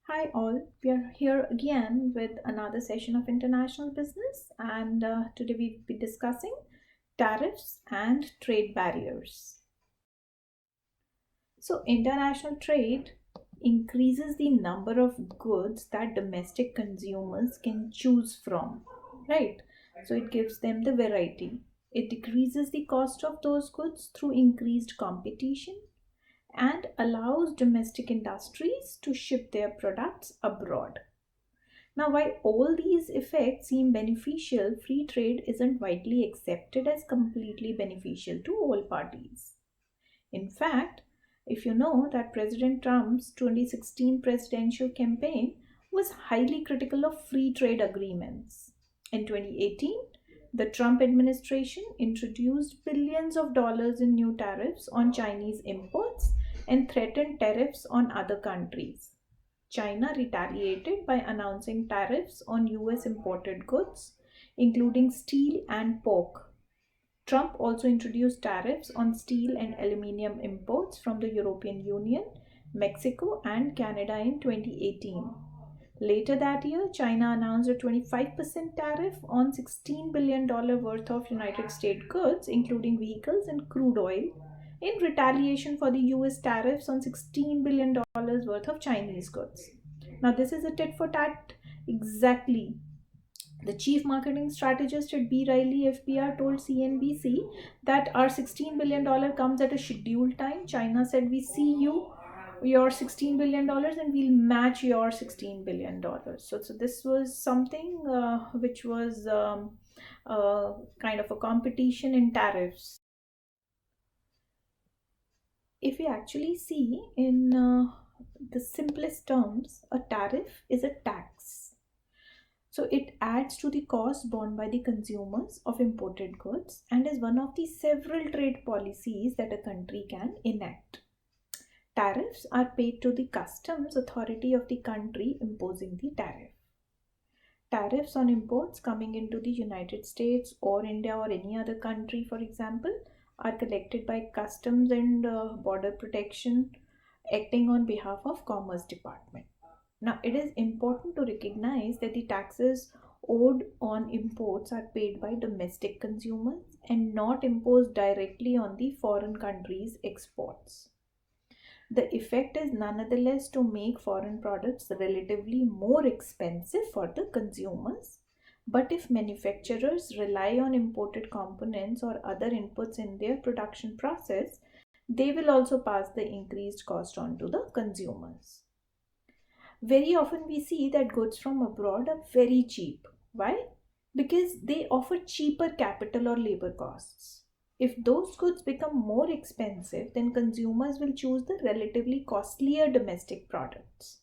Hi, all. We are here again with another session of international business, and today we'll be discussing tariffs and trade barriers. So, international trade increases the number of goods that domestic consumers can choose from, right? So, it gives them the variety. It decreases the cost of those goods through increased competition and allows domestic industries to ship their products abroad. Now, while all these effects seem beneficial, free trade isn't widely accepted as completely beneficial to all parties. In fact, if you know that President Trump's 2016 presidential campaign was highly critical of free trade agreements. In 2018, the Trump administration introduced billions of dollars in new tariffs on Chinese imports and threatened tariffs on other countries. China retaliated by announcing tariffs on US imported goods, including steel and pork. Trump also introduced tariffs on steel and aluminium imports from the European Union, Mexico, and Canada in 2018. Later that year, China announced a 25% tariff on $16 billion worth of United States goods, including vehicles and crude oil, in retaliation for the US tariffs on $16 billion worth of Chinese goods. Now, this is a tit for tat exactly. The chief marketing strategist at B. Riley FBR told CNBC that our $16 billion comes at a scheduled time. China said, we see you, your $16 billion, and we'll match your $16 billion. So this was something which was kind of a competition in tariffs. If we actually see in the simplest terms, a tariff is a tax. So it adds to the cost borne by the consumers of imported goods and is one of the several trade policies that a country can enact. Tariffs are paid to the customs authority of the country imposing the tariff. Tariffs on imports coming into the United States or India or any other country, for example, are collected by Customs and Border Protection acting on behalf of Commerce Department. Now, it is important to recognize that the taxes owed on imports are paid by domestic consumers and not imposed directly on the foreign country's exports. The effect is nonetheless to make foreign products relatively more expensive for the consumers. But if manufacturers rely on imported components or other inputs in their production process, they will also pass the increased cost on to the consumers. Very often we see that goods from abroad are very cheap. Why? Because they offer cheaper capital or labor costs. If those goods become more expensive, then consumers will choose the relatively costlier domestic products.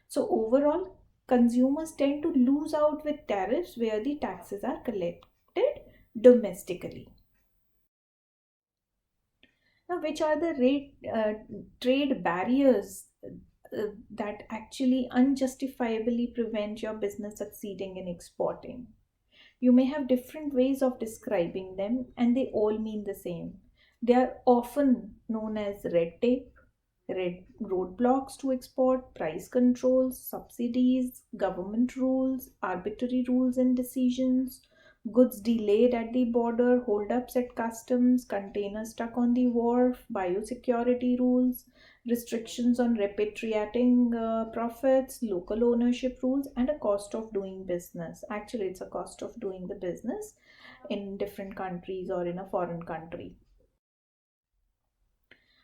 So, overall, consumers tend to lose out with tariffs where the taxes are collected domestically. Now, which are the trade barriers that actually unjustifiably prevent your business succeeding in exporting? You may have different ways of describing them, and they all mean the same. They are often known as red tape, red roadblocks to export, price controls, subsidies, government rules, arbitrary rules and decisions, goods delayed at the border, holdups at customs, containers stuck on the wharf, biosecurity rules, restrictions on repatriating profits, local ownership rules, and a cost of doing business. Actually, it's a cost of doing the business in different countries or in a foreign country.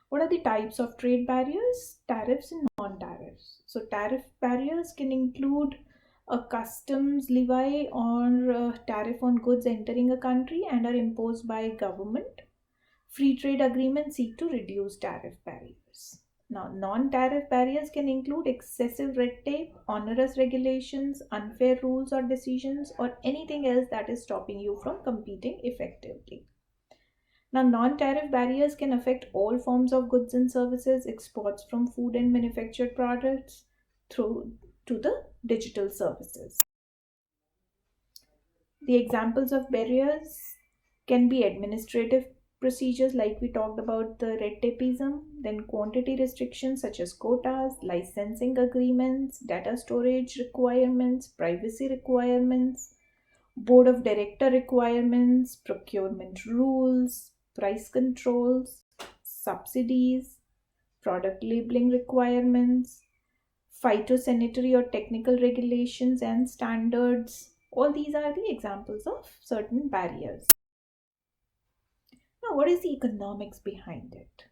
What are the types of trade barriers? Tariffs and non tariffs. So, tariff barriers can include a customs levy or tariff on goods entering a country and are imposed by government. Free trade agreements seek to reduce tariff barriers. Now, non tariff barriers can include excessive red tape, onerous regulations, unfair rules or decisions, or anything else that is stopping you from competing effectively. Now, non tariff barriers can affect all forms of goods and services, exports from food and manufactured products through to the digital services. The examples of barriers can be administrative procedures, like we talked about the red tapeism, then quantity restrictions such as quotas, licensing agreements, data storage requirements, privacy requirements, board of director requirements, procurement rules, price controls, subsidies, product labeling requirements, phytosanitary or technical regulations and standards. All these are the examples of certain barriers. Now, what is the economics behind it?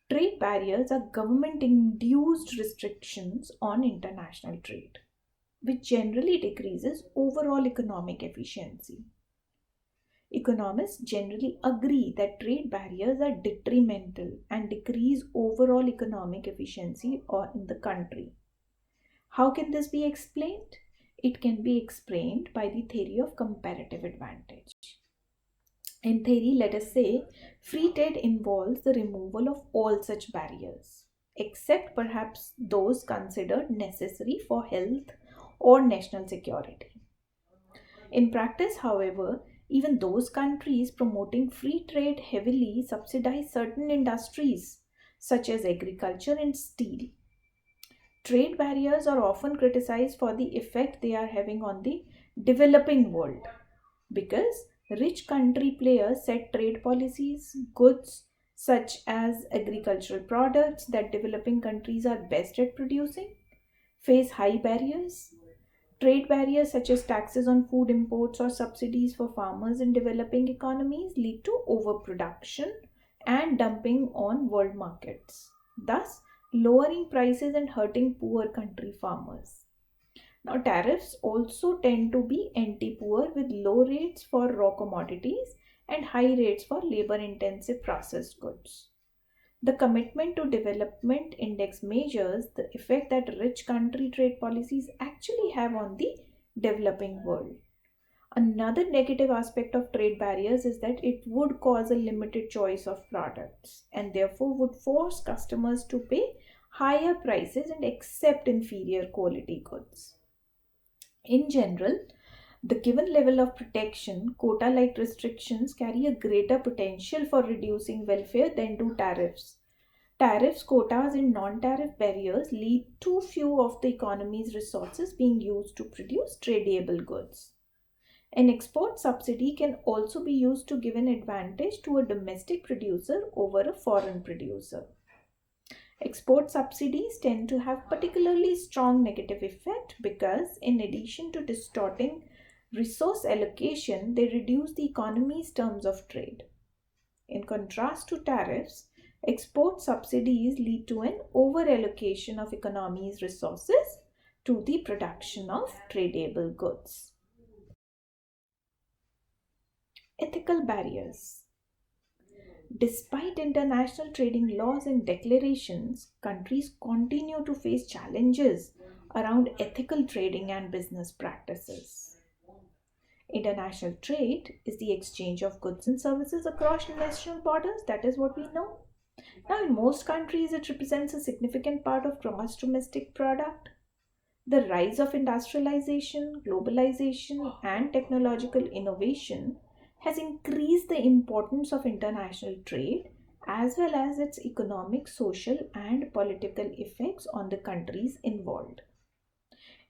Trade barriers are government induced restrictions on international trade, which generally decreases overall economic efficiency. Economists generally agree that trade barriers are detrimental and decrease overall economic efficiency in the country. How can this be explained? It can be explained by the theory of comparative advantage. In theory, let us say, free trade involves the removal of all such barriers, except perhaps those considered necessary for health or national security. In practice, however, even those countries promoting free trade heavily subsidize certain industries, such as agriculture and steel. Trade barriers are often criticized for the effect they are having on the developing world, because rich country players set trade policies, goods such as agricultural products that developing countries are best at producing face high barriers. Trade barriers such as taxes on food imports or subsidies for farmers in developing economies lead to overproduction and dumping on world markets, thus lowering prices and hurting poor country farmers. Now, tariffs also tend to be anti poor, with low rates for raw commodities and high rates for labor intensive processed goods. The commitment to development index measures the effect that rich country trade policies actually have on the developing world. Another negative aspect of trade barriers is that it would cause a limited choice of products and therefore would force customers to pay higher prices and accept inferior quality goods. In general, the given level of protection, quota like restrictions carry a greater potential for reducing welfare than do tariffs. Tariffs, quotas, and non tariff barriers lead to few of the economy's resources being used to produce tradable goods. An export subsidy can also be used to give an advantage to a domestic producer over a foreign producer. Export subsidies tend to have particularly strong negative effect because, in addition to distorting resource allocation, they reduce the economy's terms of trade. In contrast to tariffs, export subsidies lead to an over allocation of economy's resources to the production of tradable goods. Ethical barriers. Despite international trading laws and declarations, countries continue to face challenges around ethical trading and business practices. International trade is the exchange of goods and services across national borders. That is what we know. Now, in most countries, it represents a significant part of gross domestic product. The rise of industrialization, globalization, and technological innovation has increased the importance of international trade as well as its economic, social, and political effects on the countries involved.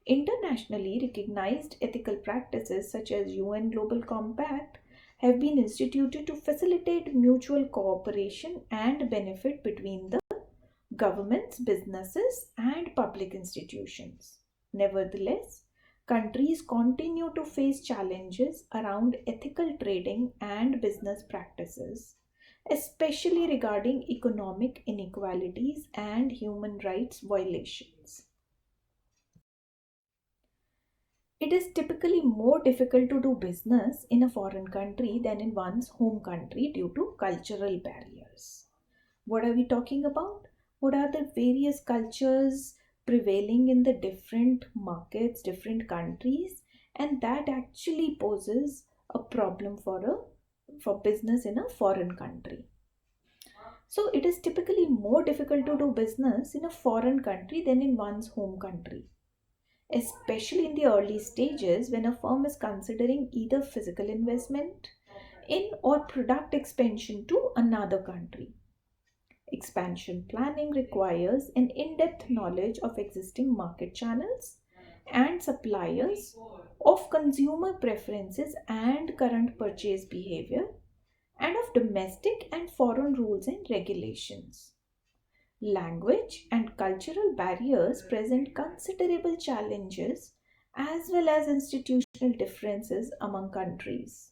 Internationally recognized ethical practices such as UN Global Compact have been instituted to facilitate mutual cooperation and benefit between the governments, businesses, and public institutions. Nevertheless, countries continue to face challenges around ethical trading and business practices, especially regarding economic inequalities and human rights violations. It is typically more difficult to do business in a foreign country than in one's home country due to cultural barriers. What are we talking about? What are the various cultures prevailing in the different markets, different countries, and that actually poses a problem for business in a foreign country. So it is typically more difficult to do business in a foreign country than in one's home country, especially in the early stages when a firm is considering either physical investment, in or product expansion to another country. Expansion planning requires an in depth knowledge of existing market channels and suppliers, of consumer preferences and current purchase behavior, and of domestic and foreign rules and regulations. Language and cultural barriers present considerable challenges as well as institutional differences among countries.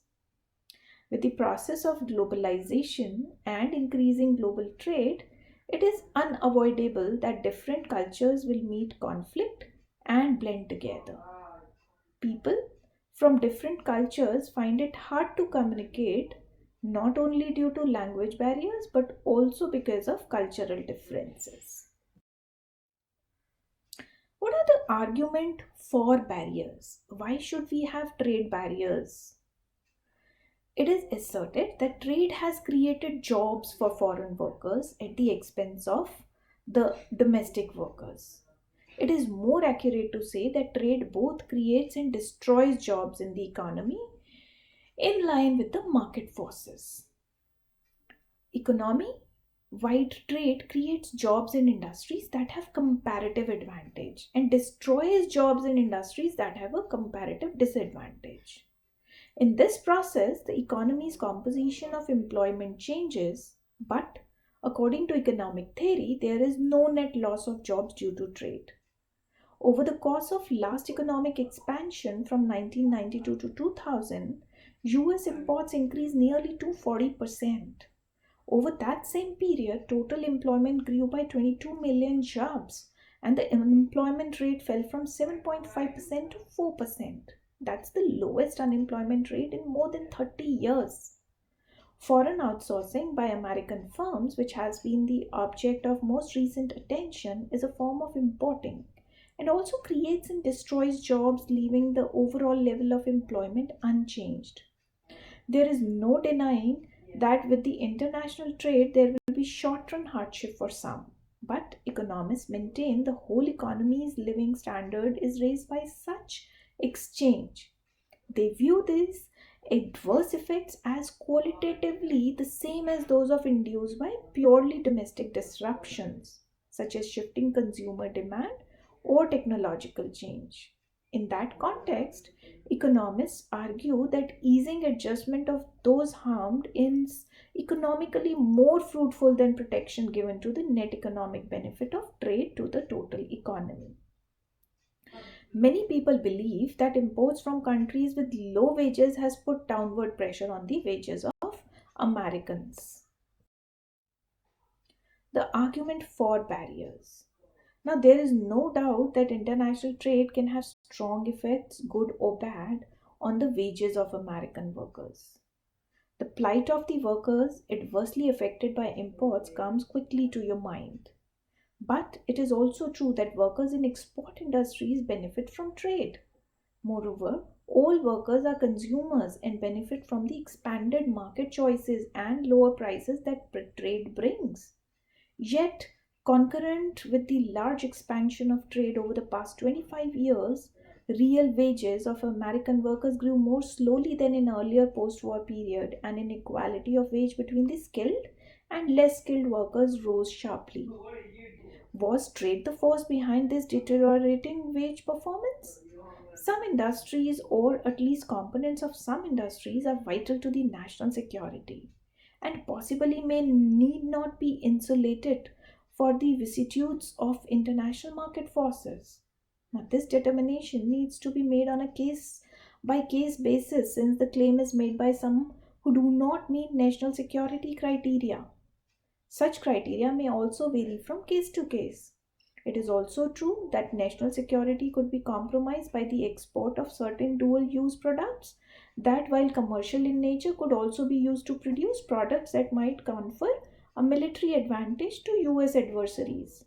With the process of globalization and increasing global trade, it is unavoidable that different cultures will meet conflict and blend together. People from different cultures find it hard to communicate, not only due to language barriers but also because of cultural differences. What are the argument for barriers? Why should we have trade barriers? It is asserted that trade has created jobs for foreign workers at the expense of the domestic workers. It is more accurate to say that trade both creates and destroys jobs in the economy in line with the market forces. Economy wide trade creates jobs in industries that have comparative advantage and destroys jobs in industries that have a comparative disadvantage. In this process, the economy's composition of employment changes, but according to economic theory, there is no net loss of jobs due to trade. Over the course of last economic expansion from 1992 to 2000, US imports increased nearly 240%. Over that same period, total employment grew by 22 million jobs and the unemployment rate fell from 7.5% to 4%. That's the lowest unemployment rate in more than 30 years. Foreign outsourcing by American firms, which has been the object of most recent attention, is a form of importing and also creates and destroys jobs, leaving the overall level of employment unchanged. There is no denying that with the international trade, there will be short run hardship for some. But economists maintain the whole economy's living standard is raised by such exchange. They view these adverse effects as qualitatively the same as those of induced by purely domestic disruptions, such as shifting consumer demand or technological change. In that context, economists argue that easing adjustment of those harmed is economically more fruitful than protection given to the net economic benefit of trade to the total economy. Many people believe that imports from countries with low wages has put downward pressure on the wages of Americans. The argument for barriers. Now, there is no doubt that international trade can have strong effects, good or bad, on the wages of American workers. The plight of the workers adversely affected by imports comes quickly to your mind. But it is also true that workers in export industries benefit from trade. Moreover, all workers are consumers and benefit from the expanded market choices and lower prices that trade brings. Yet, concurrent with the large expansion of trade over the past 25 years, real wages of American workers grew more slowly than in earlier post-war period, and inequality of wage between the skilled and less skilled workers rose sharply. Was trade the force behind this deteriorating wage performance? Some industries, or at least components of some industries, are vital to the national security and possibly may need not be insulated for the vicissitudes of international market forces. Now, this determination needs to be made on a case by case basis since the claim is made by some who do not meet national security criteria. Such criteria may also vary from case to case. It is also true that national security could be compromised by the export of certain dual use products that, while commercial in nature, could also be used to produce products that might confer a military advantage to US adversaries.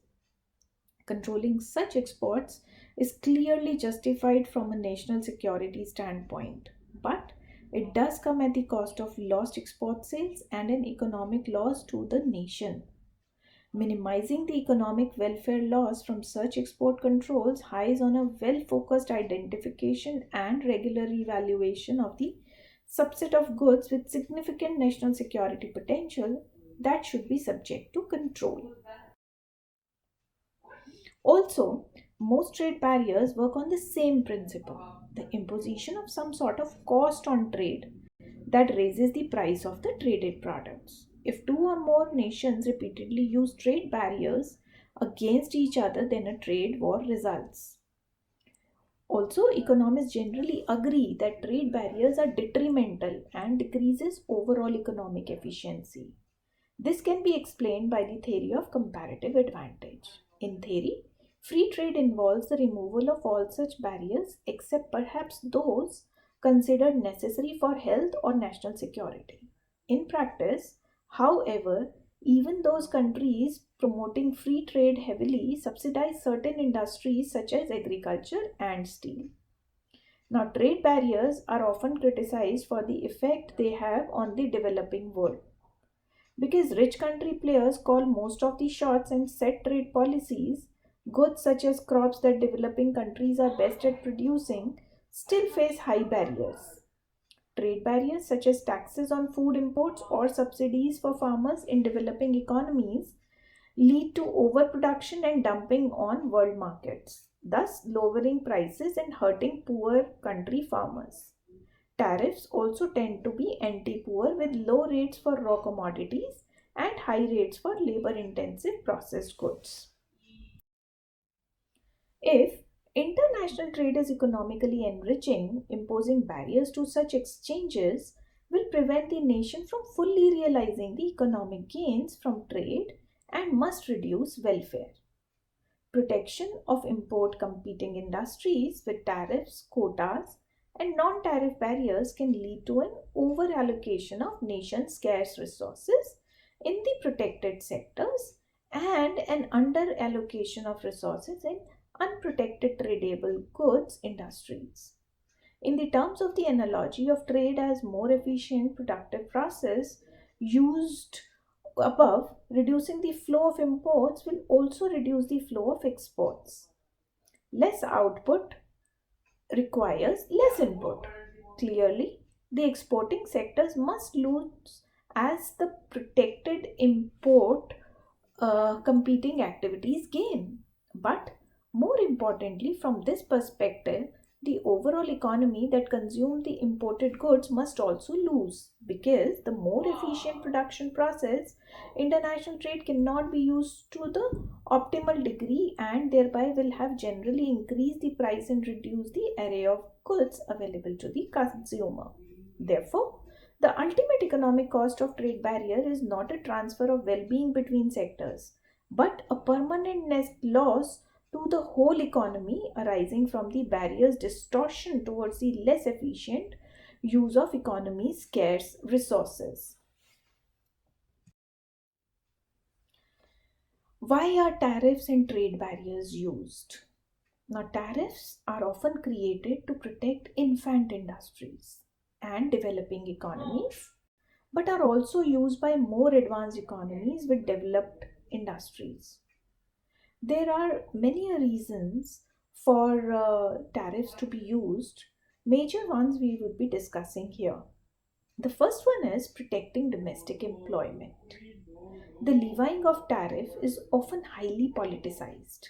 Controlling such exports is clearly justified from a national security standpoint, but it does come at the cost of lost export sales and an economic loss to the nation. Minimizing the economic welfare loss from such export controls highs on a well focused identification and regular evaluation of the subset of goods with significant national security potential that should be subject to control. Also, most trade barriers work on the same principle, the imposition of some sort of cost on trade that raises the price of the traded products. If two or more nations repeatedly use trade barriers against each other, then a trade war results. Also, economists generally agree that trade barriers are detrimental and decreases overall economic efficiency. This can be explained by the theory of comparative advantage. In theory, free trade involves the removal of all such barriers except perhaps those considered necessary for health or national security. In practice, however, even those countries promoting free trade heavily subsidize certain industries such as agriculture and steel. Now, trade barriers are often criticized for the effect they have on the developing world. Because rich country players call most of the shots and set trade policies, goods such as crops that developing countries are best at producing still face high barriers. Trade barriers such as taxes on food imports or subsidies for farmers in developing economies lead to overproduction and dumping on world markets, thus lowering prices and hurting poor country farmers. Tariffs also tend to be anti-poor with low rates for raw commodities and high rates for labor-intensive processed goods. If international trade is economically enriching, imposing barriers to such exchanges will prevent the nation from fully realizing the economic gains from trade and must reduce welfare. Protection of import competing industries with tariffs, quotas, and non tariff barriers can lead to an over allocation of nation's scarce resources in the protected sectors and an under allocation of resources in unprotected tradable goods industries. In the terms of the analogy of trade as more efficient productive process used above, reducing the flow of imports will also reduce the flow of exports. Less output requires less input. Clearly, the exporting sectors must lose as the protected import competing activities gain. But more importantly, from this perspective, the overall economy that consumes the imported goods must also lose because the more efficient production process, international trade cannot be used to the optimal degree and thereby will have generally increased the price and reduced the array of goods available to the consumer. Therefore, the ultimate economic cost of trade barrier is not a transfer of well-being between sectors, but a permanent net loss to the whole economy arising from the barrier's distortion towards the less efficient use of economy's scarce resources. Why are tariffs and trade barriers used? Now, tariffs are often created to protect infant industries and developing economies but are also used by more advanced economies with developed industries. There are many reasons for tariffs to be used. Major ones we would be discussing here. The first one is protecting domestic employment. The levying of tariff is often highly politicized.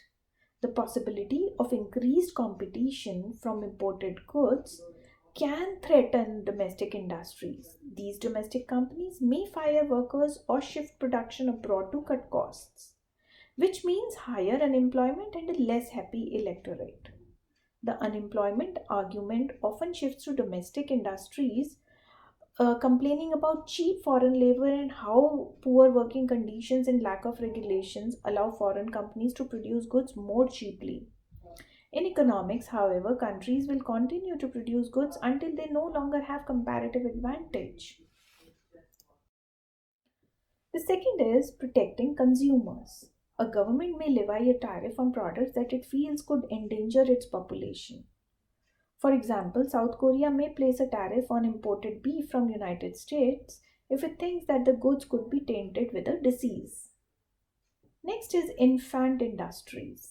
The possibility of increased competition from imported goods can threaten domestic industries. These domestic companies may fire workers or shift production abroad to cut costs, which means higher unemployment and a less happy electorate. The unemployment argument often shifts to domestic industries, complaining about cheap foreign labor and how poor working conditions and lack of regulations allow foreign companies to produce goods more cheaply. In economics, however, countries will continue to produce goods until they no longer have comparative advantage. The second is protecting consumers. A government may levy a tariff on products that it feels could endanger its population. For example, South Korea may place a tariff on imported beef from United States if it thinks that the goods could be tainted with a disease. Next is infant industries.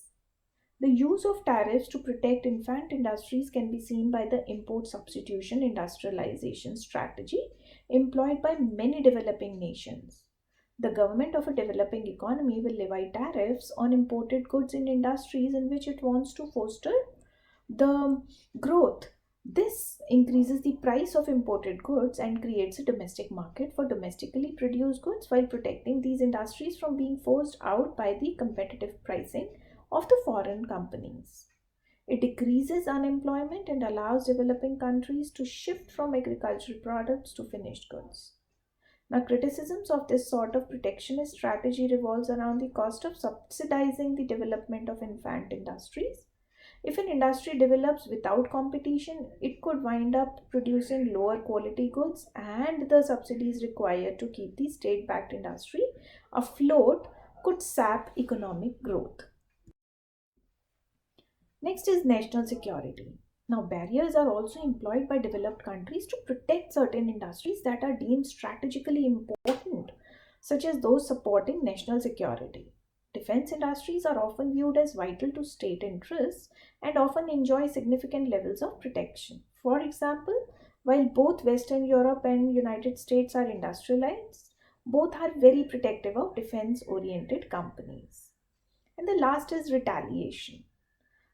The use of tariffs to protect infant industries can be seen by the import substitution industrialization strategy employed by many developing nations. The government of a developing economy will levy tariffs on imported goods in industries in which it wants to foster the growth. This increases the price of imported goods and creates a domestic market for domestically produced goods while protecting these industries from being forced out by the competitive pricing of the foreign companies. It decreases unemployment and allows developing countries to shift from agricultural products to finished goods. Now, criticisms of this sort of protectionist strategy revolves around the cost of subsidizing the development of infant industries. If an industry develops without competition, it could wind up producing lower quality goods, and the subsidies required to keep the state backed industry afloat could sap economic growth. Next is national security. Now, barriers are also employed by developed countries to protect certain industries that are deemed strategically important, such as those supporting national security. Defense industries are often viewed as vital to state interests and often enjoy significant levels of protection. For example, while both Western Europe and United States are industrialized, both are very protective of defense oriented companies. And the last is retaliation.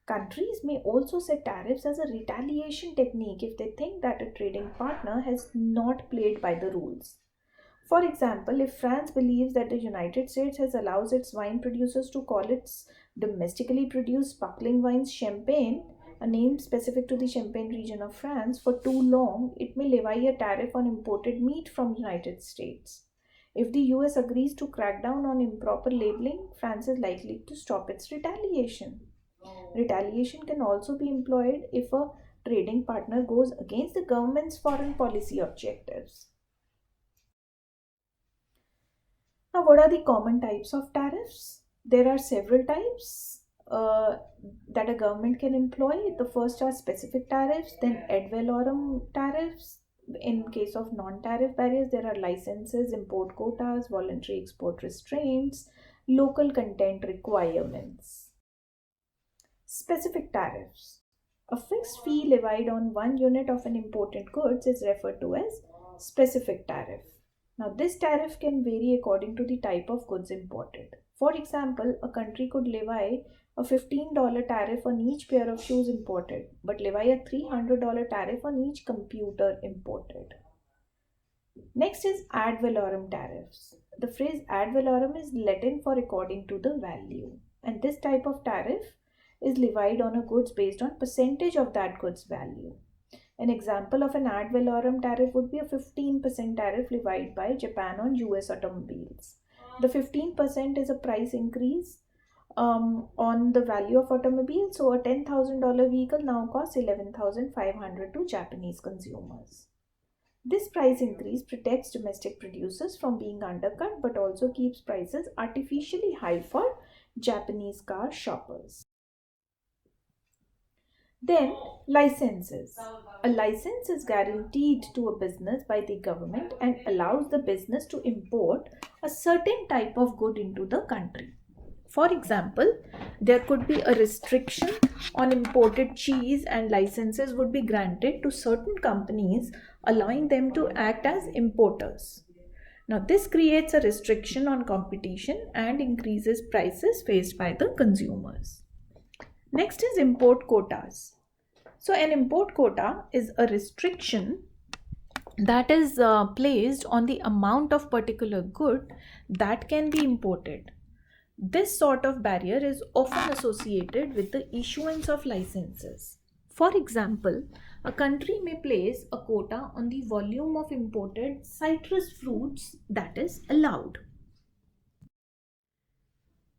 Countries may also set tariffs as a retaliation technique if they think that a trading partner has not played by the rules. For example, if France believes that the United States has allowed its wine producers to call its domestically produced sparkling wines champagne, a name specific to the Champagne region of France, for too long, it may levy a tariff on imported meat from United States. If the US agrees to crack down on improper labeling, France is likely to stop its retaliation. Retaliation can also be employed if a trading partner goes against the government's foreign policy objectives. Now, what are the common types of tariffs? There are several types that a government can employ. The first are specific tariffs, then ad valorem tariffs. In case of non tariff barriers, there are licenses, import quotas, voluntary export restraints, local content requirements. Specific tariffs. A fixed fee levied on one unit of an imported goods is referred to as specific tariff. Now, this tariff can vary according to the type of goods imported. For example, a country could levy a $15 tariff on each pair of shoes imported, but levy a $300 tariff on each computer imported. Next is ad valorem tariffs. The phrase ad valorem is Latin for according to the value, and this type of tariff is levied on a goods based on percentage of that goods value. An example of an ad valorem tariff would be a 15% tariff levied by Japan on US automobiles. The 15% is a price increase on the value of automobile, so a $10,000 vehicle now costs $11,500 to Japanese consumers. This price increase protects domestic producers from being undercut but also keeps prices artificially high for Japanese car shoppers. Then, licenses. A license is guaranteed to a business by the government and allows the business to import a certain type of good into the country. For example, there could be a restriction on imported cheese, and licenses would be granted to certain companies, allowing them to act as importers. Now, this creates a restriction on competition and increases prices faced by the consumers. Next is import quotas. So, an import quota is a restriction that is placed on the amount of particular good that can be imported. This sort of barrier is often associated with the issuance of licenses. For example, a country may place a quota on the volume of imported citrus fruits that is allowed.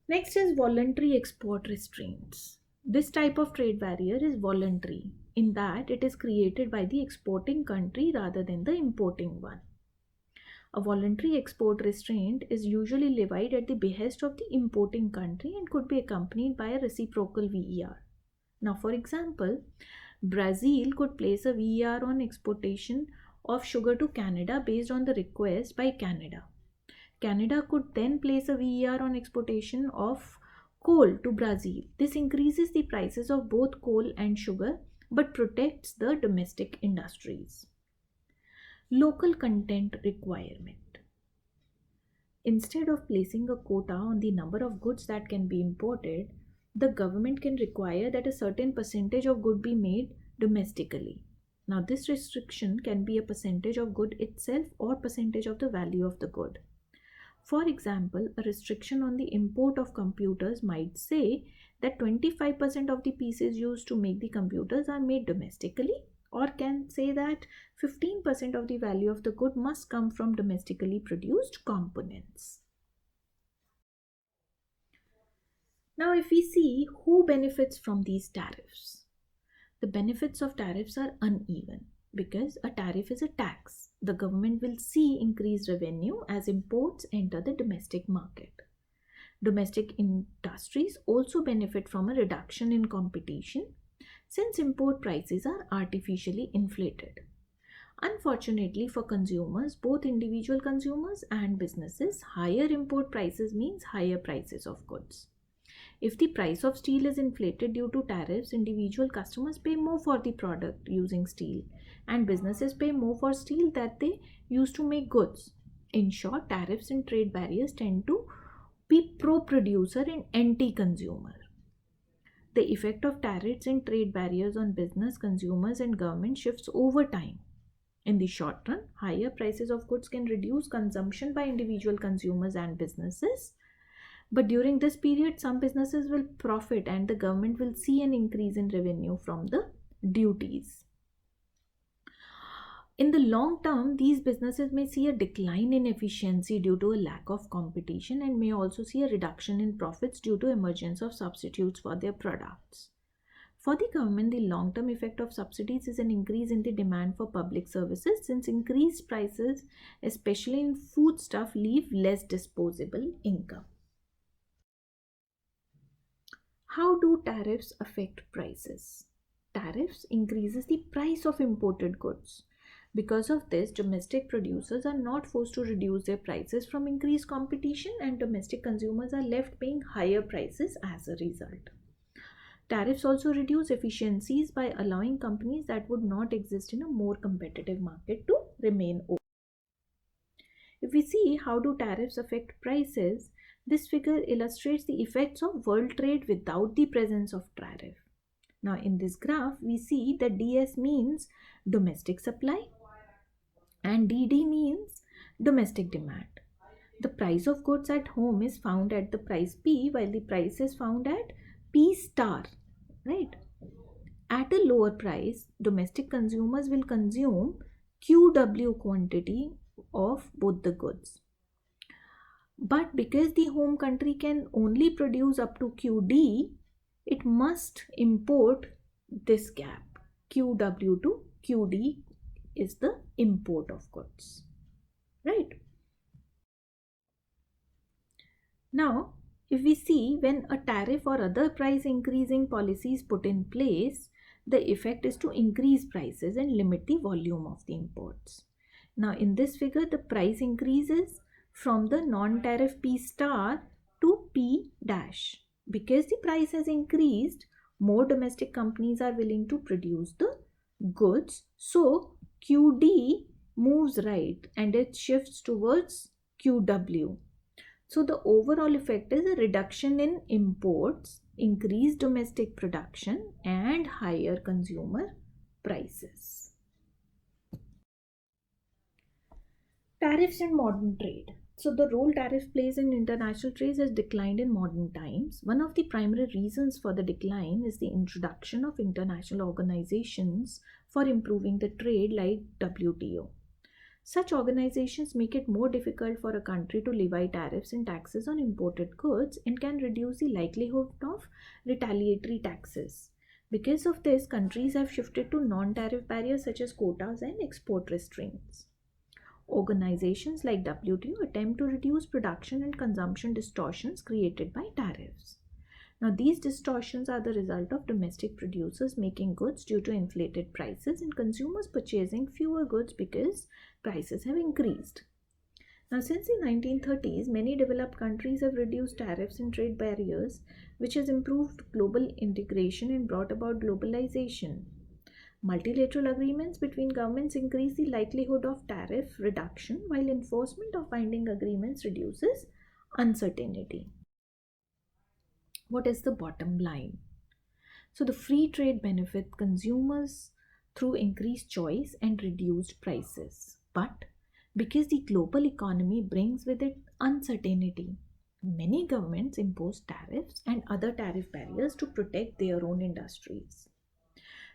Next is voluntary export restraints. This type of trade barrier is voluntary in that it is created by the exporting country rather than the importing one. A voluntary export restraint is usually levied at the behest of the importing country and could be accompanied by a reciprocal VER. Now, for example, Brazil could place a VER on exportation of sugar to Canada based on the request by Canada. Canada could then place a VER on exportation of coal to Brazil. This increases the prices of both coal and sugar but protects the domestic industries. Local content requirement. Instead of placing a quota on the number of goods that can be imported, the government can require that a certain percentage of good be made domestically. Now, this restriction can be a percentage of good itself or percentage of the value of the good. For example, a restriction on the import of computers might say that 25% of the pieces used to make the computers are made domestically, or can say that 15% of the value of the good must come from domestically produced components. Now, if we see who benefits from these tariffs, the benefits of tariffs are uneven because a tariff is a tax. The government will see increased revenue as imports enter the domestic market. Domestic industries also benefit from a reduction in competition since import prices are artificially inflated. Unfortunately for consumers, both individual consumers and businesses, higher import prices means higher prices of goods. If the price of steel is inflated due to tariffs, individual customers pay more for the product using steel, and businesses pay more for steel that they use to make goods. In short, tariffs and trade barriers tend to be pro producer and anti consumer. The effect of tariffs and trade barriers on business, consumers, and government shifts over time. In the short run, higher prices of goods can reduce consumption by individual consumers and businesses. But during this period, some businesses will profit and the government will see an increase in revenue from the duties. In the long term, these businesses may see a decline in efficiency due to a lack of competition and may also see a reduction in profits due to emergence of substitutes for their products. For the government, the long-term effect of subsidies is an increase in the demand for public services since increased prices, especially in foodstuff, leave less disposable income. How do tariffs affect prices? Tariffs increases the price of imported goods. Because of this, domestic producers are not forced to reduce their prices from increased competition and domestic consumers are left paying higher prices as a result. Tariffs also reduce efficiencies by allowing companies that would not exist in a more competitive market to remain open. If we see how do tariffs affect prices, this figure illustrates the effects of world trade without the presence of tariff. Now in this graph, we see that DS means domestic supply and DD means domestic demand. The price of goods at home is found at the price P while the price is found at P star, right? At a lower price, domestic consumers will consume QW quantity of both the goods. But because the home country can only produce up to QD, it must import this gap. QW to QD is the import of goods, right? Now, if we see when a tariff or other price increasing policies put in place, the effect is to increase prices and limit the volume of the imports. Now, in this figure, the price increases from the non-tariff P star to P dash. Because the price has increased, more domestic companies are willing to produce the goods. So QD moves right and it shifts towards QW. So the overall effect is a reduction in imports, increased domestic production and higher consumer prices. Tariffs and modern trade. So the role tariff plays in international trade has declined in modern times. One of the primary reasons for the decline is the introduction of international organizations for improving the trade like WTO. Such organizations make it more difficult for a country to levy tariffs and taxes on imported goods and can reduce the likelihood of retaliatory taxes. Because of this, countries have shifted to non-tariff barriers such as quotas and export restraints. Organizations like WTO attempt to reduce production and consumption distortions created by tariffs. Now, these distortions are the result of domestic producers making goods due to inflated prices and consumers purchasing fewer goods because prices have increased. Now, since the 1930s, many developed countries have reduced tariffs and trade barriers, which has improved global integration and brought about globalization. Multilateral agreements between governments increase the likelihood of tariff reduction, while enforcement of binding agreements reduces uncertainty. What is the bottom line? So, the free trade benefits consumers through increased choice and reduced prices. But because the global economy brings with it uncertainty, many governments impose tariffs and other tariff barriers to protect their own industries.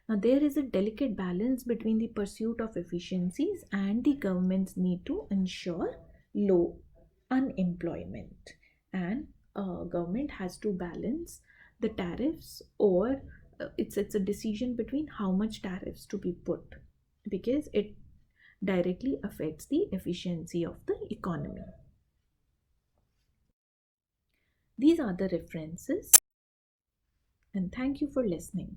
Now, there is a delicate balance between the pursuit of efficiencies and the government's need to ensure low unemployment. And government has to balance the tariffs, or it's a decision between how much tariffs to be put, because it directly affects the efficiency of the economy. These are the references, and thank you for listening.